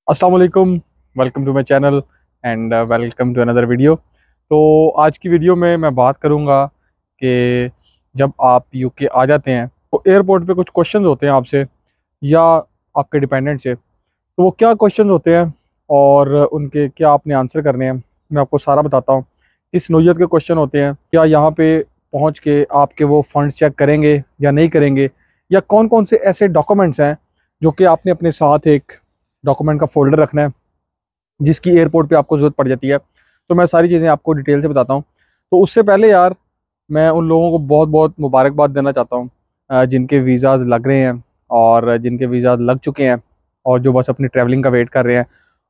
अस्सलाम वालेकुम। Welcome to my channel and welcome to another video. तो आज की वीडियो में मैं बात करूंगा कि जब आप यूके आ जाते हैं तो एयरपोर्ट पे कुछ क्वेश्चंस होते हैं आपसे या आपके डिपेंडेंट से। तो वो क्या क्वेश्चंस होते हैं और उनके क्या आपने आंसर करने हैं, मैं आपको सारा बताता हूँ। किस नौइयत के क्वेश्चन होते हैं, क्या यहाँ पे पहुँच के आपके वो फंड चेक करेंगे या नहीं करेंगे, या कौन कौन से ऐसे डॉक्यूमेंट्स हैं जो कि आपने अपने साथ एक डॉक्यूमेंट का फोल्डर रखना है जिसकी एयरपोर्ट पे आपको ज़रूरत पड़ जाती है। तो मैं सारी चीज़ें आपको डिटेल से बताता हूँ। तो उससे पहले यार, मैं उन लोगों को बहुत बहुत मुबारकबाद देना चाहता हूँ जिनके वीज़ाज़ लग रहे हैं और जिनके वीज़ाज़ लग चुके हैं और जो बस अपनी ट्रैवलिंग का वेट कर रहे हैं।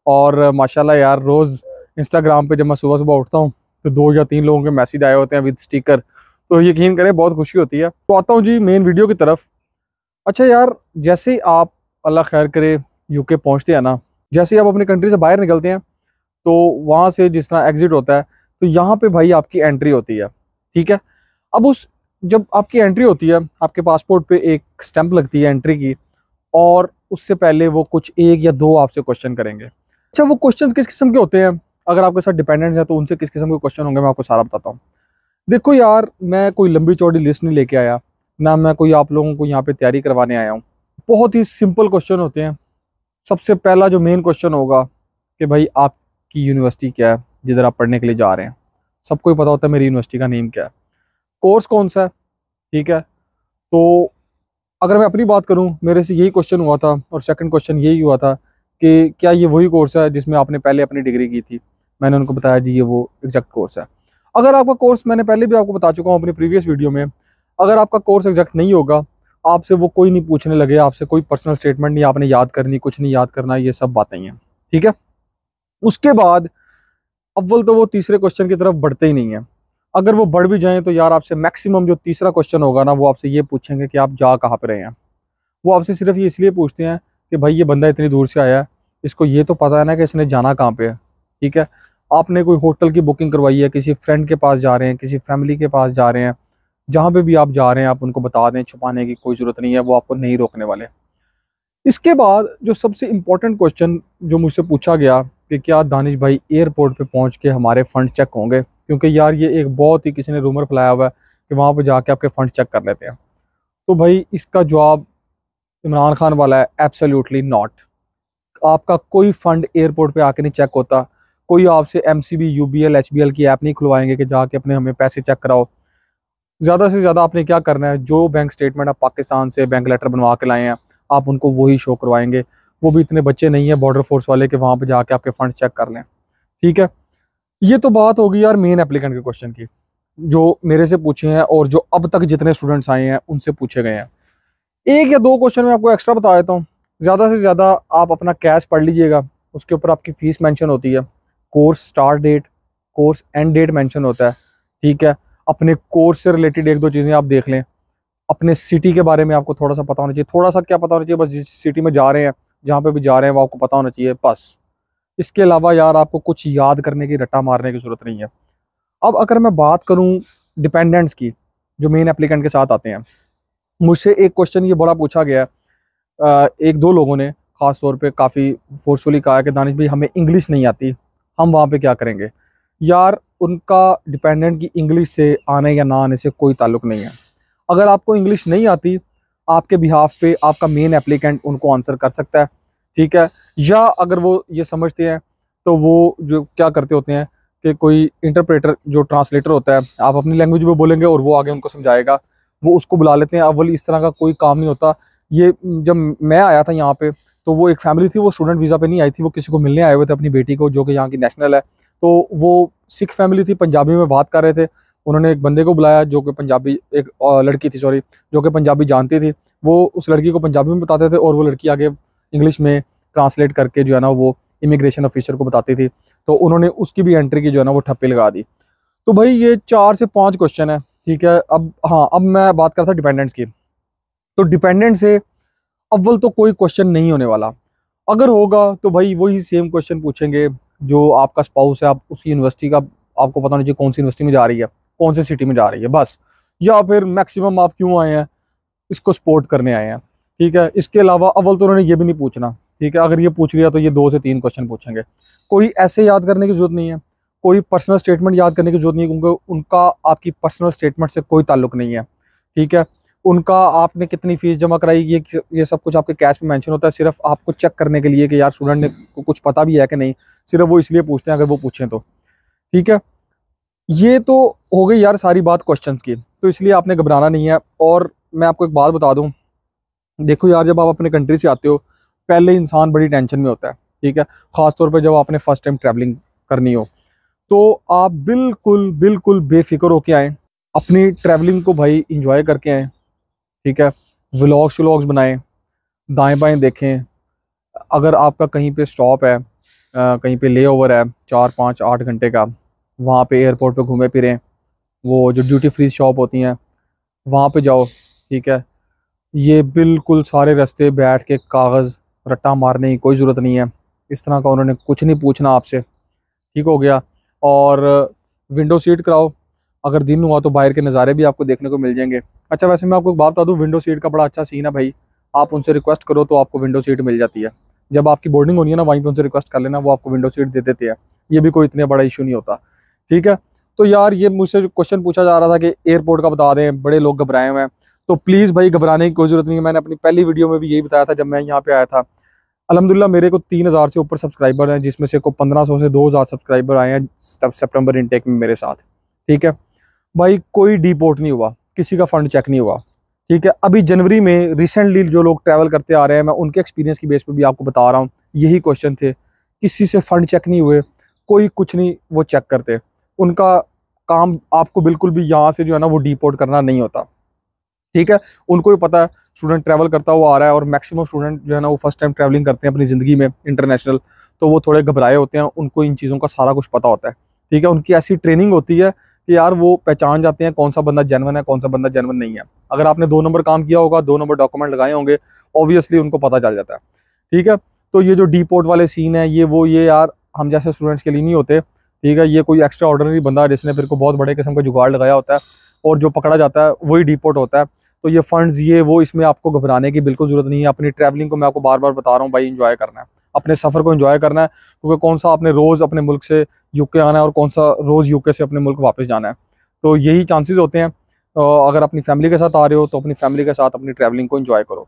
और माशाल्लाह यार, रोज़ इंस्टाग्राम पे जब मैं सुबह सुबह उठता हूँ तो 2 या 3 लोगों के मैसेज आए होते हैं विद स्टिकर। तो यकीन करें, बहुत खुशी होती है। तो आता हूँ जी मेन वीडियो की तरफ। अच्छा यार, जैसे ही आप, अल्लाह खैर करे, यूके पहुँचते हैं ना, जैसे ही आप अपनी कंट्री से बाहर निकलते हैं तो वहाँ से जिस तरह एग्जिट होता है तो यहाँ पे भाई आपकी एंट्री होती है। ठीक है। अब उस जब आपकी एंट्री होती है, आपके पासपोर्ट पे एक स्टैंप लगती है एंट्री की, और उससे पहले वो कुछ एक या दो आपसे क्वेश्चन करेंगे। अच्छा, वो क्वेश्चन किस किस्म के होते हैं? अगर आपके साथ डिपेंडेंट्स हैं तो उनसे किस किस्म के क्वेश्चन होंगे, मैं आपको सारा बताता हूँ। देखो यार, मैं कोई लंबी चौड़ी लिस्ट नहीं लेके आया, ना मैं कोई आप लोगों को यहाँ पे तैयारी करवाने आया हूँ। बहुत ही सिंपल क्वेश्चन होते हैं। सबसे पहला जो मेन क्वेश्चन होगा कि भाई आपकी यूनिवर्सिटी क्या है जिधर आप पढ़ने के लिए जा रहे हैं। सबको ही पता होता है मेरी यूनिवर्सिटी का नेम क्या है, कोर्स कौन सा है। ठीक है। तो अगर मैं अपनी बात करूं, मेरे से यही क्वेश्चन हुआ था और सेकंड क्वेश्चन यही हुआ था कि क्या ये वही कोर्स है जिसमें आपने पहले अपनी डिग्री की थी। मैंने उनको बताया जी ये वो एग्जैक्ट कोर्स है। अगर आपका कोर्स, मैंने पहले भी आपको बता चुका हूँ अपनी प्रीवियस वीडियो में, अगर आपका कोर्स एग्जैक्ट नहीं होगा, आपसे वो कोई नहीं पूछने लगे, आपसे कोई पर्सनल स्टेटमेंट नहीं आपने याद करनी, कुछ नहीं याद करना, ये सब बातें ही हैं। ठीक है। उसके बाद अव्वल तो वो तीसरे क्वेश्चन की तरफ बढ़ते ही नहीं है। अगर वो बढ़ भी जाएं तो यार, आपसे मैक्सिमम जो तीसरा क्वेश्चन होगा ना, वो आपसे ये पूछेंगे कि आप जा कहाँ पे रहे हैं। वो आपसे सिर्फ ये इसलिए पूछते हैं कि भाई ये बंदा इतनी दूर से आया है, इसको ये तो पता है ना कि इसने जाना कहाँ पे है। ठीक है। आपने कोई होटल की बुकिंग करवाई है, किसी फ्रेंड के पास जा रहे हैं, किसी फैमिली के पास जा रहे हैं, जहाँ पे भी आप जा रहे हैं आप उनको बता दें, छुपाने की कोई ज़रूरत नहीं है, वो आपको नहीं रोकने वाले। इसके बाद जो सबसे इम्पोर्टेंट क्वेश्चन जो मुझसे पूछा गया कि क्या दानिश भाई एयरपोर्ट पे पहुंच के हमारे फंड चेक होंगे, क्योंकि यार ये एक बहुत ही किसी ने रूमर फैलाया हुआ है कि वहाँ पे जाके आपके फंड चेक कर लेते हैं। तो भाई इसका जवाब इमरान खान वाला है, एब्सोल्युटली नॉट। आपका कोई फंड एयरपोर्ट पे आके नहीं चेक होता। कोई आपसे एमसीबी, यूबीएल, एचबीएल की ऐप नहीं खुलवाएंगे कि जाके अपने हमें पैसे चेक कराओ। ज़्यादा से ज़्यादा आपने क्या करना है, जो बैंक स्टेटमेंट आप पाकिस्तान से बैंक लेटर बनवा के लाए हैं, आप उनको वही शो करवाएंगे। वो भी इतने बच्चे नहीं है बॉर्डर फोर्स वाले कि वहाँ पे जाके आपके फंड चेक कर लें। ठीक है। ये तो बात होगी यार मेन एप्लीकेंट के क्वेश्चन की, जो मेरे से पूछे हैं और जो अब तक जितने स्टूडेंट्स आए हैं उनसे पूछे गए हैं। एक या दो क्वेश्चन मैं आपको एक्स्ट्रा बता देता हूँ। ज़्यादा से ज़्यादा आप अपना कैश पढ़ लीजिएगा, उसके ऊपर आपकी फ़ीस मेंशन होती है, course start date, course end date mention होता है। ठीक है। अपने कोर्स से रिलेटेड एक दो चीज़ें आप देख लें। अपने सिटी के बारे में आपको थोड़ा सा पता होना चाहिए, थोड़ा सा क्या पता होना चाहिए, बस जिस सिटी में जा रहे हैं, जहाँ पे भी जा रहे हैं वो आपको पता होना चाहिए बस। इसके अलावा यार आपको कुछ याद करने की, रट्टा मारने की ज़रूरत नहीं है। अब अगर मैं बात करूँ डिपेंडेंट्स की, जो मेन एप्लीकेंट के साथ आते हैं, मुझसे एक क्वेश्चन ये बड़ा पूछा गया है। एक दो लोगों ने ख़ास तौर पे काफ़ी फोर्सफुली कहा कि दानिश भाई हमें इंग्लिश नहीं आती, हम वहाँ पे क्या करेंगे। यार उनका डिपेंडेंट की इंग्लिश से आने या ना आने से कोई ताल्लुक नहीं है। अगर आपको इंग्लिश नहीं आती, आपके बिहाफ पे आपका मेन एप्लीकेंट उनको आंसर कर सकता है। ठीक है। या अगर वो ये समझते हैं तो वो जो क्या करते होते हैं कि कोई इंटरप्रेटर जो ट्रांसलेटर होता है, आप अपनी लैंग्वेज में बोलेंगे और वो आगे उनको समझाएगा, वो उसको बुला लेते हैं। अव्वल इस तरह का कोई काम नहीं होता। ये जब मैं आया था यहाँ पे तो वो एक फैमिली थी, वो स्टूडेंट वीज़ा पे नहीं आई थी, वो किसी को मिलने आए हुए थे, अपनी बेटी को, जो कि यहाँ की नेशनल है। तो वो सिख फैमिली थी, पंजाबी में बात कर रहे थे। उन्होंने एक बंदे को बुलाया जो कि पंजाबी, एक लड़की थी सॉरी, जो कि पंजाबी जानती थी। वो उस लड़की को पंजाबी में बताते थे और वो लड़की आगे इंग्लिश में ट्रांसलेट करके जो है ना वो इमिग्रेशन ऑफिसर को बताती थी। तो उन्होंने उसकी भी एंट्री की जो है ना वो ठप्पे लगा दी। तो भाई ये 4 से 5 क्वेश्चन है। ठीक है। अब हाँ, अब मैं बात करता डिपेंडेंट्स की। तो डिपेंडेंट से अव्वल तो कोई क्वेश्चन नहीं होने वाला। अगर होगा तो भाई वही सेम क्वेश्चन पूछेंगे जो आपका स्पाउस है, आप उसी यूनिवर्सिटी का, आपको पता होना चाहिए कौन सी यूनिवर्सिटी में जा रही है, कौन सी सिटी में जा रही है बस। या फिर मैक्सिमम आप क्यों आए हैं, इसको सपोर्ट करने आए हैं। ठीक है। इसके अलावा अव्वल तो उन्होंने ये भी नहीं पूछना ठीक है, अगर ये पूछ लिया तो ये 2 से 3 क्वेश्चन पूछेंगे। कोई ऐसे याद करने की जरूरत नहीं है, कोई पर्सनल स्टेटमेंट याद करने की जरूरत नहीं है, क्योंकि उनका आपकी पर्सनल स्टेटमेंट से कोई ताल्लुक नहीं है। ठीक है, उनका आपने कितनी फीस जमा कराई ये सब कुछ आपके कैश में मेंशन होता है, सिर्फ आपको चेक करने के लिए कि यार स्टूडेंट ने को कुछ पता भी है कि नहीं, सिर्फ वो इसलिए पूछते हैं अगर वो पूछें तो। ठीक है, ये तो हो गई यार सारी बात क्वेश्चंस की, तो इसलिए आपने घबराना नहीं है। और मैं आपको एक बात बता दूं, देखो यार, जब आप अपने कंट्री से आते हो, पहले इंसान बड़ी टेंशन में होता है। ठीक है, ख़ासतौर पर जब आपने फर्स्ट टाइम ट्रैवलिंग करनी हो, तो आप बिल्कुल बिल्कुल बेफिक्र होके आएँ, अपनी ट्रैवलिंग को भाई इंजॉय करके आएँ। ठीक है, व्लॉग्स व्लॉग्स बनाएं, दाएं बाएं देखें, अगर आपका कहीं पे स्टॉप है, कहीं पे ले ओवर है 4 5 8 घंटे का, वहाँ पे एयरपोर्ट पे घूमे फिरें, वो जो ड्यूटी फ्री शॉप होती हैं वहाँ पे जाओ। ठीक है, ये बिल्कुल सारे रास्ते बैठ के कागज़ रट्टा मारने की कोई ज़रूरत नहीं है, इस तरह का उन्होंने कुछ नहीं पूछना आपसे। ठीक हो गया। और विंडो सीट कराओ, अगर दिन हुआ तो बाहर के नज़ारे भी आपको देखने को मिल जाएंगे। अच्छा, वैसे मैं आपको एक बात बता दूं, विंडो सीट का बड़ा अच्छा सीन है भाई, आप उनसे रिक्वेस्ट करो तो आपको विंडो सीट मिल जाती है। जब आपकी बोर्डिंग होनी है ना, वहीं पे उनसे रिक्वेस्ट कर लेना, वो आपको विंडो सीट दे देते हैं, ये भी कोई इतना बड़ा इशू नहीं होता। ठीक है, तो यार ये मुझसे जो क्वेश्चन पूछा जा रहा था कि एयरपोर्ट का बता दें, बड़े लोग घबराए हुए हैं, तो प्लीज़ भाई घबराने की कोई ज़रूरत नहीं है। मैंने अपनी पहली वीडियो में भी यही बताया था जब मैं यहाँ पे आया था। अल्हम्दुलिल्लाह मेरे को 3000 से ऊपर सब्सक्राइबर हैं, जिसमें से को 1500 से 2000 सब्सक्राइबर आए हैं सितंबर इनटेक में मेरे साथ। ठीक है भाई, कोई डिपोर्ट नहीं हुआ, किसी का फंड चेक नहीं हुआ। ठीक है, अभी जनवरी में रिसेंटली जो लोग ट्रैवल करते आ रहे हैं, मैं उनके एक्सपीरियंस की बेस पे भी आपको बता रहा हूँ, यही क्वेश्चन थे, किसी से फंड चेक नहीं हुए, कोई कुछ नहीं वो चेक करते, उनका काम आपको बिल्कुल भी यहाँ से जो है ना वो डिपोर्ट करना नहीं होता। ठीक है, उनको भी पता है स्टूडेंट ट्रैवल करता हुआ आ रहा है, और मैक्सिमम स्टूडेंट जो है ना वो फर्स्ट टाइम ट्रैवलिंग करते हैं अपनी ज़िंदगी में इंटरनेशनल, तो वो थोड़े घबराए होते हैं, उनको इन चीज़ों का सारा कुछ पता होता है। ठीक है, उनकी ऐसी ट्रेनिंग होती है कि यार वो पहचान जाते हैं कौन सा बंदा जेन्युइन है, कौन सा बंदा जेन्युइन नहीं है। अगर आपने 2 नंबर काम किया होगा, 2 नंबर डॉक्यूमेंट लगाए होंगे, ऑब्वियसली उनको पता चल जाता है। ठीक है, तो ये जो डिपोर्ट वाले सीन है, ये यार हम जैसे स्टूडेंट्स के लिए नहीं होते। ठीक है, ये कोई एक्स्ट्रा ऑर्डिनरी बंदा जिसने फिर को बहुत बड़े किस्म का जुगाड़ लगाया होता है, और जो पकड़ा जाता है वही डिपोर्ट होता है। तो ये फंड्स ये वो, इसमें आपको घबराने की बिल्कुल ज़रूरत नहीं है। अपनी ट्रैवलिंग को मैं आपको बार बार बता रहा हूँ भाई, इंजॉय करना है, अपने सफ़र को इंजॉय करना है, क्योंकि कौन सा आपने रोज़ अपने मुल्क से यूके आना है और कौन सा रोज़ यूके से अपने मुल्क वापस जाना है, तो यही चांसेस होते हैं। अगर अपनी फैमिली के साथ आ रहे हो तो अपनी फैमिली के साथ अपनी ट्रैवलिंग को इंजॉय करो।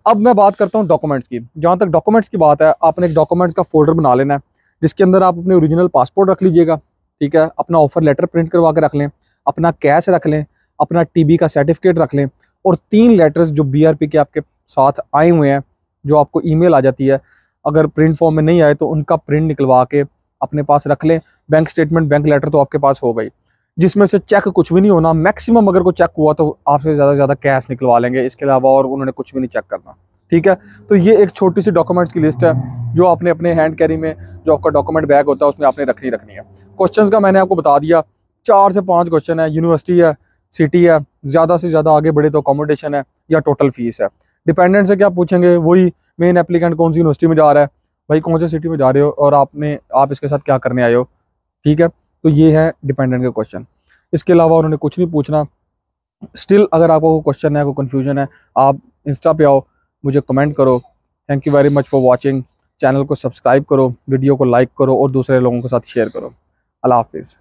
अब मैं बात करता हूँ डॉक्यूमेंट्स की। जहाँ तक डॉक्यूमेंट्स की बात है, आपने एक डॉक्यूमेंट्स का फोल्डर बना लेना है, जिसके अंदर आप अपने ओरिजिनल पासपोर्ट रख लीजिएगा। ठीक है, अपना ऑफर लेटर प्रिंट करवा के रख लें, अपना कैश रख लें, अपना टीबी का सर्टिफिकेट रख लें, और 3 लेटर्स जो बीआरपी के आपके साथ आए हुए हैं, जो आपको ईमेल आ जाती है, अगर प्रिंट फॉर्म में नहीं आए तो उनका प्रिंट निकलवा के अपने पास रख लें। बैंक स्टेटमेंट, बैंक लेटर तो आपके पास हो गई, जिसमें से चेक कुछ भी नहीं होना, मैक्सिमम अगर कोई चेक हुआ तो आपसे ज़्यादा से ज़्यादा कैश निकलवा लेंगे, इसके अलावा और उन्होंने कुछ भी नहीं चेक करना। ठीक है, तो ये एक छोटी सी डॉक्यूमेंट्स की लिस्ट है जो आपने अपने हैंड कैरी में, जो आपका डॉक्यूमेंट बैग होता है उसमें आपने रखनी है। क्वेश्चंस का मैंने आपको बता दिया, 4 से 5 क्वेश्चन है, यूनिवर्सिटी है, सिटी है, ज़्यादा से ज़्यादा आगे बढ़े तो अकोमोडेशन है, या टोटल फीस है। डिपेंडेंट से क्या पूछेंगे, वही मेन एप्लीकेंट कौन सी यूनिवर्सिटी में जा रहा है, भाई कौन सी सिटी में जा रहे हो, और आप इसके साथ क्या करने आए हो। ठीक है, तो ये है डिपेंडेंट के क्वेश्चन, इसके अलावा उन्होंने कुछ नहीं पूछना। स्टिल अगर आपको कोई क्वेश्चन है, कोई कन्फ्यूजन है, आप इंस्टा पे आओ, मुझे कमेंट करो। Thank you very much for watching. Channel को सब्सक्राइब करो, वीडियो को लाइक करो, और दूसरे लोगों के साथ शेयर करो। अल्लाह हाफिज़।